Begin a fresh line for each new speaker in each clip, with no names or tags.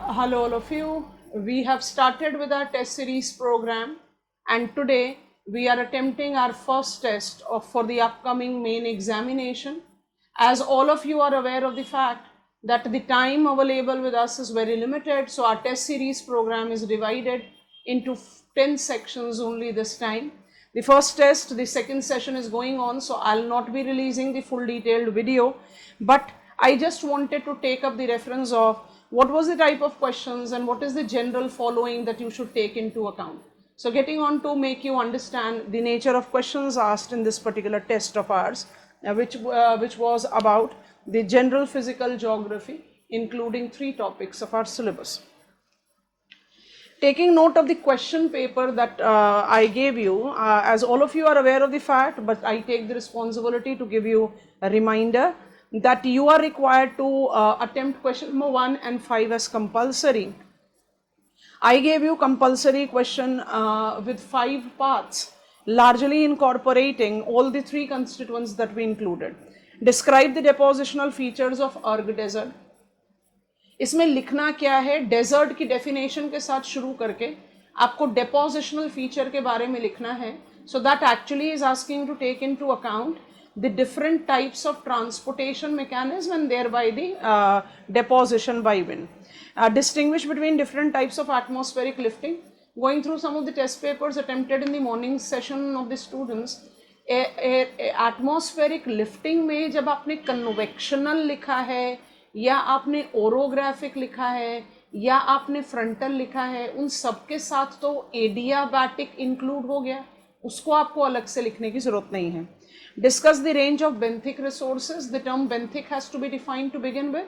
Hello, all of you. We have started with our test series program, and today we are attempting our first test for the upcoming main examination. As all of you are aware of the fact that the time available with us is very limited, so our test series program is divided into 10 sections only this time. The first test, the second session is going on, so I'll not be releasing the full detailed video, but I just wanted to take up the reference of what was the type of questions and what is the general following that you should take into account. So getting on to make you understand the nature of questions asked in this particular test of ours, which was about the general physical geography, including 3 topics of our syllabus. Taking note of the question paper that I gave you, as all of you are aware of the fact, but I take the responsibility to give you a reminder that you are required to attempt question number 1 and 5 as compulsory. I gave you compulsory question with 5 parts, largely incorporating all the 3 constituents that we included. Describe the depositional features of Urg desert. इसमें लिखना क्या है, desert की definition के साथ शुरू करके आपको डेपोजिशनल फीचर के बारे में लिखना है. So that actually is asking to take into account the different types of transportation mechanism and thereby the deposition by wind. Distinguish between different types of atmospheric lifting. Going through some of the test papers attempted in the morning session of the students, atmospheric lifting में जब आपने convectional लिखा है या आपने orographic लिखा है या आपने फ्रंटल लिखा है, उन सब के साथ तो एडियाबैटिक इंक्लूड हो गया, उसको आपको अलग से लिखने की जरूरत नहीं है. Discuss the range of benthic resources. The term benthic has to be defined to begin with,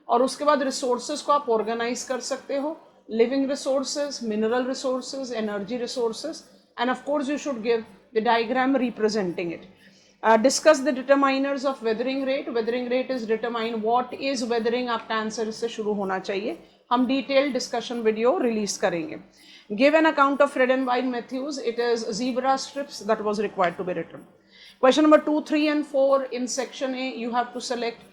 और उसके बाद रिसोर्सेज को आप ऑर्गेनाइज कर सकते हो. Living resources, mineral resources, energy resources, end of course you should give the diagram representing it. Discuss the determiners of weathering rate. Weathering rate is determine what is weathering. आपका answer इससे शुरू होना चाहिए. हम detail discussion video release करेंगे. Give an account of Fred and White Matthews. It is zebra strips that was required to be written. Question number 2, 3 and 4 in section A. You have to select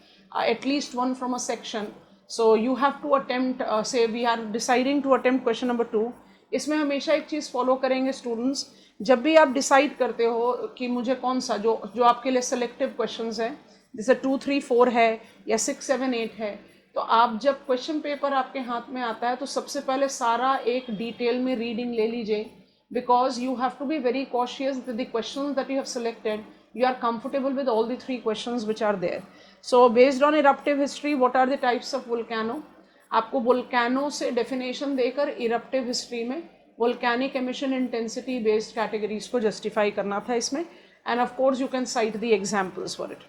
at least one from a section. So you have to attempt, say we are deciding to attempt question number 2. इसमें हमेशा एक चीज़ follow करेंगे students, जब भी आप decide करते हो कि मुझे कौन सा जो आपके लिए सेलेक्टिव क्वेश्चंस हैं, जैसे 2, 3, 4 है या 6, 7, 8 है, तो आप जब क्वेश्चन पेपर आपके हाथ में आता है तो सबसे पहले सारा एक डिटेल में रीडिंग ले लीजिए, because you have to be very cautious that the questions that you have selected you are comfortable with all the 3 questions which are there. So based on eruptive history, what are the types of volcano? आपको volcano से definition देकर eruptive history में volcanic emission intensity based categories को justify करना था इसमें, and of course you can cite the examples for it.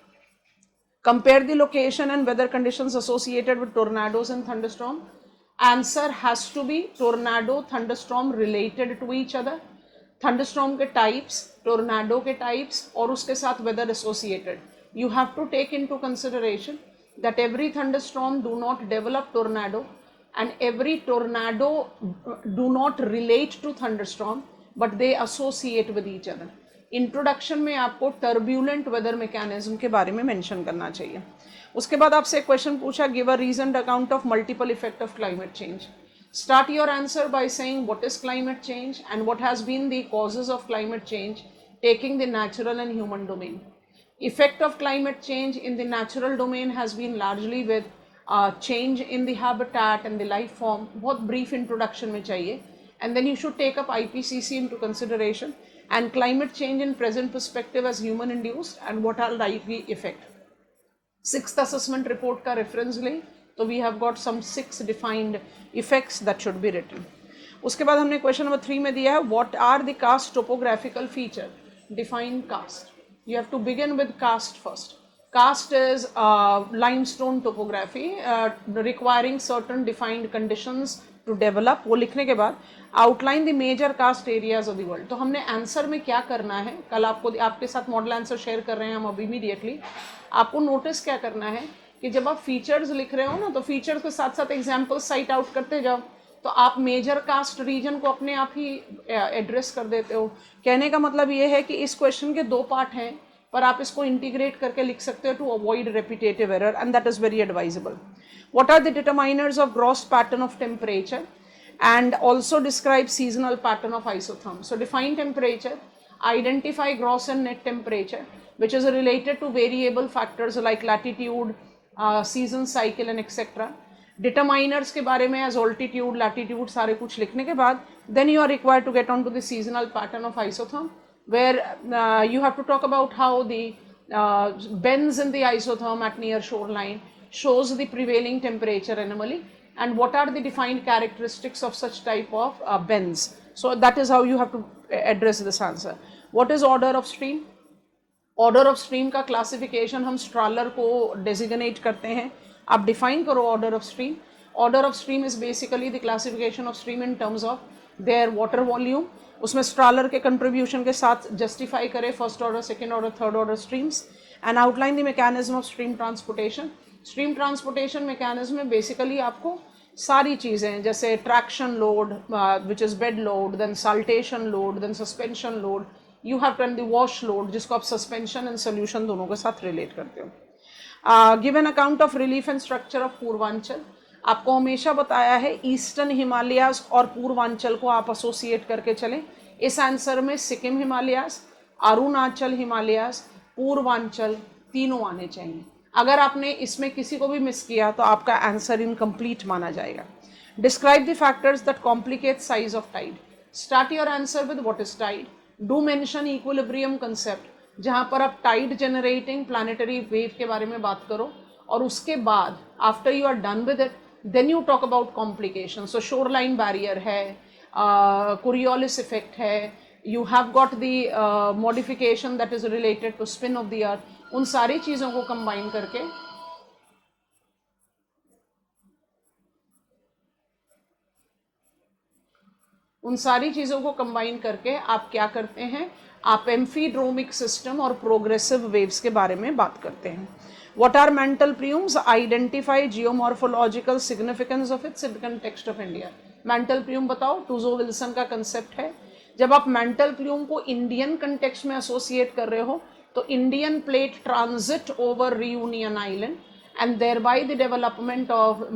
Compare the location and weather conditions associated with tornadoes and thunderstorm. Answer has to be tornado, thunderstorm related to each other. Thunderstorm के types, tornado के types और उसके साथ weather associated. You have to take into consideration that every thunderstorm do not develop tornado and every tornado do not relate to thunderstorm but they associate with each other. Introduction में आपको turbulent weather mechanism के बारे में mention करना चाहिए. उसके बाद आपसे क्वेश्चन पूछा, give a reasoned account of multiple effect of climate change. Start your answer by saying what is climate change and what has been the causes of climate change, taking the natural and human domain. Effect of climate change in the natural domain has been largely with change in the habitat and the life form. बहुत brief introduction में चाहिए, and then you should take up IPCC into consideration and climate change in present perspective as human induced and what are likely effect. 6th assessment report का reference लें तो we have got some 6 defined effects that should be written. उसके बाद हमने question number 3 में दिया है, what are the karst topographical feature? Define karst. You have to begin with karst first. Karst is limestone topography requiring certain defined conditions to develop. वो लिखने के बाद outline the major karst areas of the world. तो हमने answer में क्या करना है, कल आपके साथ मॉडल आंसर शेयर कर रहे हैं हम अभी इमीडिएटली. आपको नोटिस क्या करना है कि जब आप फीचर्स लिख रहे हो ना, तो फीचर्स के साथ साथ एग्जाम्पल साइट आउट करते जाओ, तो आप मेजर कास्ट रीजन को अपने आप ही एड्रेस कर देते हो. कहने का मतलब ये है कि इस क्वेश्चन के 2 पार्ट हैं. पर आप इसको इंटीग्रेट करके लिख सकते हो to avoid repetitive error, and that is very advisable. What are the determiners of gross pattern of temperature and also describe seasonal pattern of isotherm. So define temperature, identify gross and net temperature, which is related to variable factors like latitude, season cycle and etc. Determiners के बारे में as altitude, latitude सारे कुछ लिखने के बाद then you are required to get on to the seasonal pattern of isotherm, where you have to talk about how the bends in the isotherm at near shoreline shows the prevailing temperature anomaly, and what are the defined characteristics of such type of bends. So that is how you have to address this answer. What is order of stream? Order of stream का classification हम Strahler को designate करते हैं. आप define करो order of stream. Order of stream is basically the classification of stream in terms of their water volume. उसमें Strahler के contribution के साथ justify करे first order, second order, third order streams, and outline the mechanism of stream transportation. Stream transportation mechanism में basically आपको सारी चीज़ें जैसे traction load which is bed load, then saltation load, then suspension load, you have turn the wash load जिसको आप suspension and solution दोनों के साथ रिलेट करते हो. Give an account of relief and structure of Purvanchal. आपको हमेशा बताया है ईस्टर्न हिमालयाज और पूर्वांचल को आप एसोसिएट करके चलें. इस आंसर में सिक्किम हिमालयाज, अरुणाचल हिमालयाज, पूर्वांचल तीनों आने चाहिए. अगर आपने इसमें किसी को भी मिस किया तो आपका आंसर इनकम्प्लीट माना जाएगा. Describe the factors that complicate size of tide. Start your answer with what is tide. Do mention equilibrium concept, जहां पर आप टाइड जनरेटिंग प्लानिटरी वेव के बारे में बात करो, और उसके बाद after you are done with it then you talk about complication. So shore line barrier है, कोरियोलिस इफेक्ट है, you have got the modification that is related to spin of the earth. उन सारी चीज़ों को कंबाइन करके आप क्या करते हैं, आप एम्फीड्रोमिक सिस्टम और प्रोग्रेसिव वेव्स के बारे में बात करते हैं. What are mantle plumes? Identify geomorphological significance of its in context of India. Mantle plume बताओ, टूजो विल्सन का कंसेप्ट है. जब आप मेंटल प्लूम को इंडियन कंटेक्स्ट में एसोसिएट कर रहे हो तो Indian plate transit over Reunion island and thereby the development of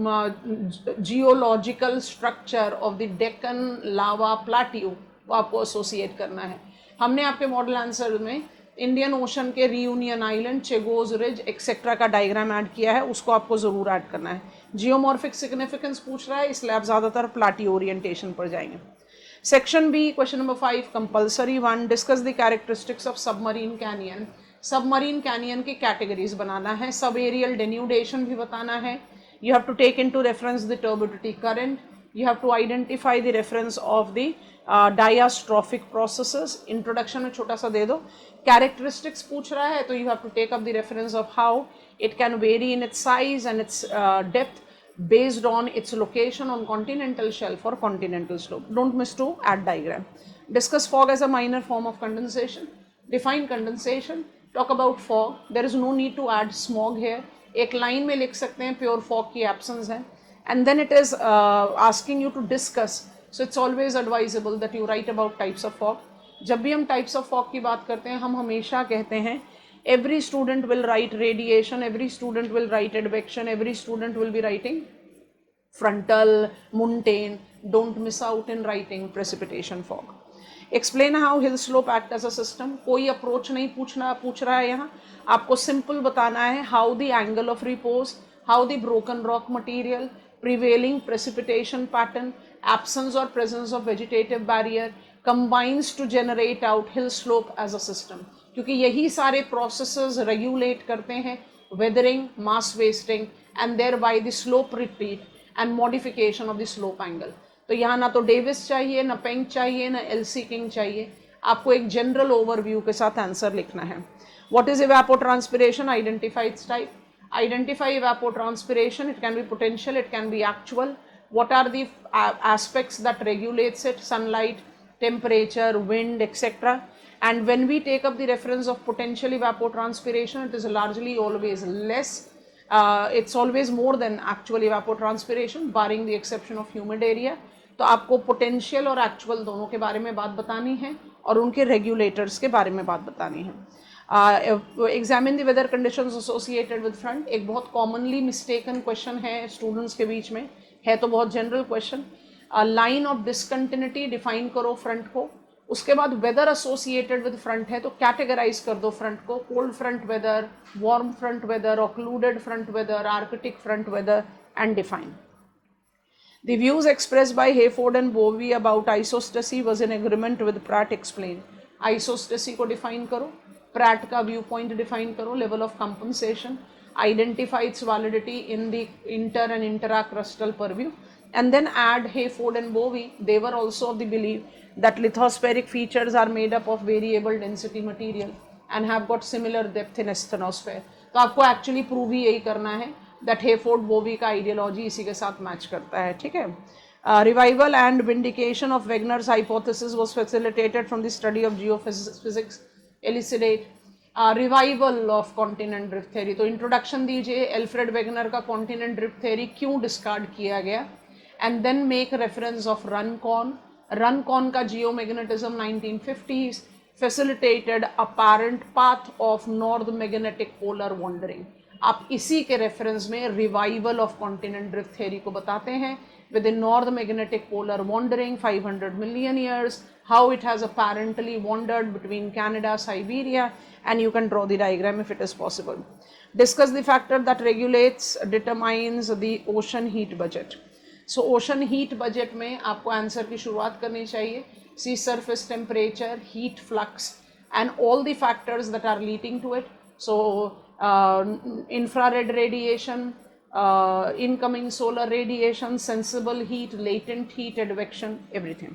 geological structure of the Deccan lava plateau को आपको एसोसिएट करना है. हमने आपके मॉडल आंसर में इंडियन ओशन के Reunion island, Chagos ridge etcetera का डायग्राम ऐड किया है, उसको आपको ज़रूर ऐड करना है. जियोमॉर्फिक सिग्निफिकेंस पूछ रहा है, इसलिए आप ज़्यादातर प्लाटी ओरिएंटेशन पर जाएंगे. Section B, question number 5, compulsory one. Discuss the characteristics of submarine canyon. Submarine canyon की categories बनाना है, subaerial denudation भी बताना है. You have to take into reference the turbidity current. You have to identify the reference of the diastrophic processes. Introduction में छोटा सा दे दो. Characteristics पूछ रहा है तो you have to take up the reference of how it can vary in its size and its depth based on its location on continental shelf or continental slope. Don't miss to add diagram. Discuss fog as a minor form of condensation. Define condensation. Talk about fog. There is no need to add smog here. एक line में लिख सकते हैं pure fog की absence है. And then it is asking you to discuss. So it's always advisable that you write about types of fog. जब भी हम types of fog की बात करते हैं हम हमेशा कहते हैं every student will write radiation, every student will write advection, every student will be writing frontal, montane. Don't miss out in writing precipitation fog. Explain how hill slope act as a system. कोई approach नहीं पूछ रहा है यहाँ, आपको simple बताना है how the angle of repose, how the broken rock material, prevailing precipitation pattern, absence or presence of vegetative barrier combines to generate out hill slope as a system. क्योंकि यही सारे processes regulate करते हैं weathering, mass wasting and thereby the slope retreat and modification of the slope angle. तो यहाँ ना तो Davis चाहिए, ना पेंक चाहिए, ना एलसी किंग चाहिए, आपको एक जनरल ओवरव्यू के साथ आंसर लिखना है. What is evapotranspiration? Identify its type. Identify evapotranspiration. It can be potential, it can be actual. What are the aspects that regulates it? Sunlight, temperature, wind, etc. And when we take up the reference of potential evapotranspiration, it is largely always less. It's always more than actual evapotranspiration, barring the exception of humid area. तो आपको potential और actual दोनों के बारे में बात बतानी है और उनके रेगुलेटर्स के बारे में बात बतानी है. Examine the weather conditions associated with front, एक बहुत कॉमनली मिस्टेकन क्वेश्चन है स्टूडेंट्स के बीच में, है तो बहुत general question. Line of discontinuity define करो फ्रंट को, उसके बाद वेदर एसोसिएटेड विद फ्रंट है तो कैटेगराइज कर दो फ्रंट को, cold front weather, warm front weather, occluded front weather, arctic front weather, and define. The views expressed by Hayford and Bovey about isostasy was in agreement with Pratt explained. Isostasy को define करो, Pratt का viewpoint define करो, level of compensation, identify its validity in the inter and intracrustal purview, and then add Hayford and Bovey. They were also of the belief that lithospheric features are made up of variable density material and have got similar depth in asthenosphere. तो आपको actually prove ही यही करना है that हेफोर्ड बोवी का ideology इसी के साथ match करता है, ठीक है। Revival and vindication of Wegener's hypothesis was facilitated from the study of geophysics elucidate revival of continent drift theory. तो इंट्रोडक्शन दीजिए एल्फ्रेड वेगनर का कॉन्टिनेंट ड्रिफ्ट थ्योरी क्यों डिस्कार्ड किया गया, and then make reference of Runcorn का geomagnetism 1950s facilitated apparent path of north magnetic polar wandering। आप इसी के रेफरेंस में revival of continent drift theory को बताते हैं within north magnetic polar wandering 500 million years, how it has apparently wandered between Canada, Siberia, and you can draw the diagram if it is possible. Discuss the factor that regulates, determines the ocean heat budget. So ocean heat budget में आपको answer की शुरुआत करनी चाहिए, sea surface temperature, heat flux, and all the factors that are leading to it. So infrared radiation, incoming solar radiation, sensible heat, latent heat, advection, everything.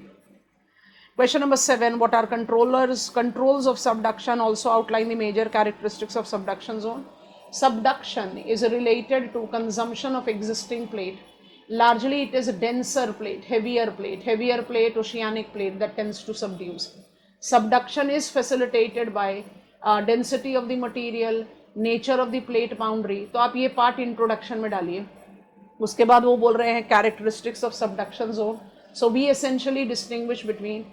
Question number 7, what are controls of subduction? Also outline the major characteristics of subduction zone. Subduction is related to consumption of existing plate. Largely it is a denser plate, heavier plate, oceanic plate that tends to subduce. Subduction is facilitated by density of the material, nature of the plate boundary. तो आप ये part introduction में डालिए, उसके बाद वो बोल रहे हैं characteristics of subduction zone. So we essentially distinguish between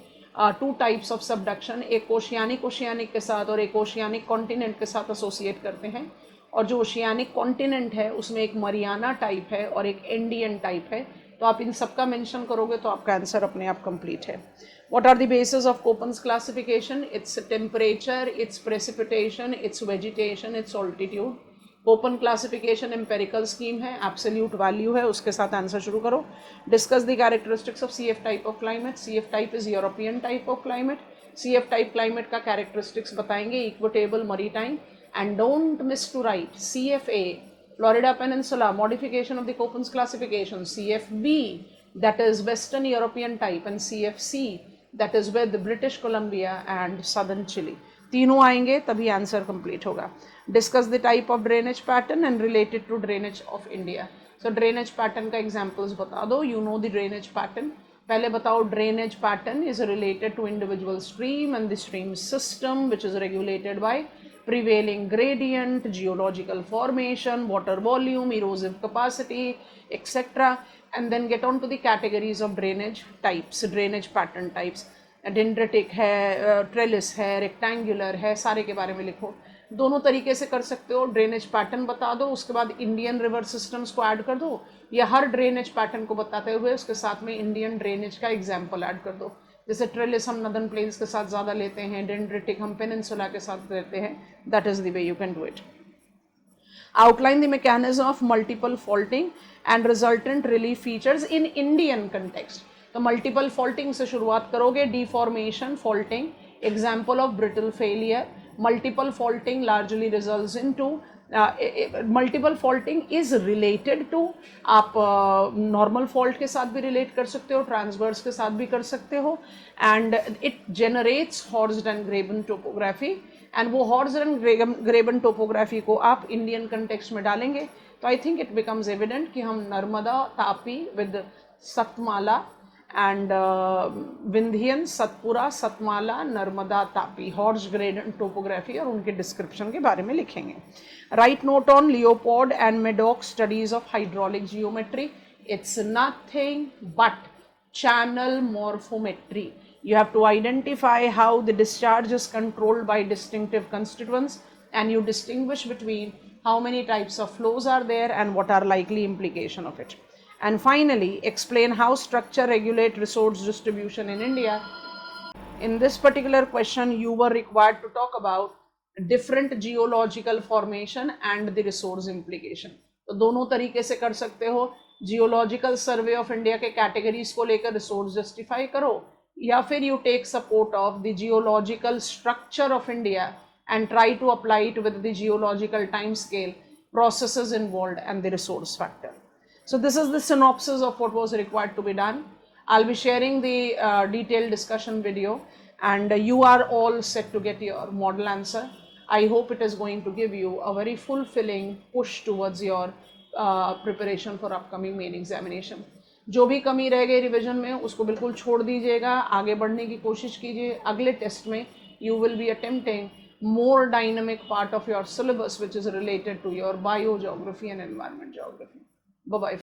two types of subduction, एक ओशियानिक के साथ और एक ओशियानिक कॉन्टिनेंट के साथ एसोसिएट करते हैं, और जो ओशियानिक कॉन्टिनेंट है उसमें एक मरियाना टाइप है और एक एंडियन टाइप है। तो आप इन सबका मेंशन करोगे तो आपका आंसर अपने आप कंप्लीट है। What are the basis of Koppen's classification? It's temperature, it's precipitation, it's vegetation, it's altitude. Koppen classification empirical scheme है, एब्सोल्यूट वैल्यू है, उसके साथ आंसर शुरू करो। Discuss the characteristics of CF type of climate. CF type is European type of climate. CF type climate का characteristics बताएंगे, equitable maritime, and don't miss to write CFA, Florida Peninsula, modification of the Koppens classification, CFB, that is Western European type, and CFC, that is with British Columbia and Southern Chile. तीनों आएंगे तभी answer complete होगा। Discuss the type of drainage pattern and related to drainage of India. So drainage pattern का examples बता दो, you know the drainage pattern. पहले बताओ, drainage pattern is related to individual stream and the stream system which is regulated by prevailing gradient, geological formation, water volume, erosive capacity, etc. And then get on to the categories of drainage types, drainage pattern types. Dendritic है, trellis है, rectangular है, सारे के बारे में लिखो। दोनों तरीके से कर सकते हो, ड्रेनेज पैटर्न बता दो, उसके बाद इंडियन रिवर सिस्टम्स को ऐड कर दो, या हर ड्रेनेज पैटर्न को बताते हुए उसके साथ में इंडियन ड्रेनेज का एग्जाम्पल ऐड कर दो। जैसे ट्रेलिस हम नदर्न प्लेन्स के साथ ज़्यादा लेते हैं, डेंड्रिटिक हम पेनिनसुला के साथ लेते हैं। That is the way you can do it. Outline the mechanism of multiple faulting and resultant relief features in Indian context. तो मल्टीपल फॉल्टिंग से शुरुआत करोगे, deformation, faulting, example of brittle failure. Multiple faulting largely results into multiple faulting is related to, आप normal fault के साथ भी relate कर सकते हो, ट्रांसवर्स के साथ भी कर सकते हो, and it generates horst and graben topography, and वो हॉर्स्ड एंड ग्रेबन टोपोग्राफी को आप इंडियन कंटेक्स्ट में डालेंगे तो I think it becomes evident कि हम Narmada, Tapi with Satmala and Vindhyan, Satpura, Satmala, Narmada, Tapi, horse gradient topography और उनके डिस्क्रिप्शन के बारे में लिखेंगे। Right note on Leopold and Maddock studies of hydraulic geometry. It's nothing but channel morphometry. You have to identify how the discharge is controlled by distinctive constituents, and you distinguish between how many types of flows are there and what are likely implication of it. And finally, explain how structure regulate resource distribution in India. In this particular question, you were required to talk about different geological formation and the resource implication. तो दोनों तरीके से कर सकते हो, Geological Survey of India के categories को लेकर रिसोर्स जस्टिफाई करो, या फिर you take support of the geological structure of India and try to apply it with the geological time scale, processes involved and the resource factor. So this is the synopsis of what was required to be done. I'll be sharing the detailed discussion video, and you are all set to get your model answer. I hope it is going to give you a very fulfilling push towards your preparation for upcoming main examination. जो भी कमी रह गई revision में उसको बिल्कुल छोड़ दीजिएगा, आगे बढ़ने की कोशिश कीजिए. अगले टेस्ट में you will be attempting more dynamic part of your syllabus which is related to your biogeography and environment geography. Bye bye.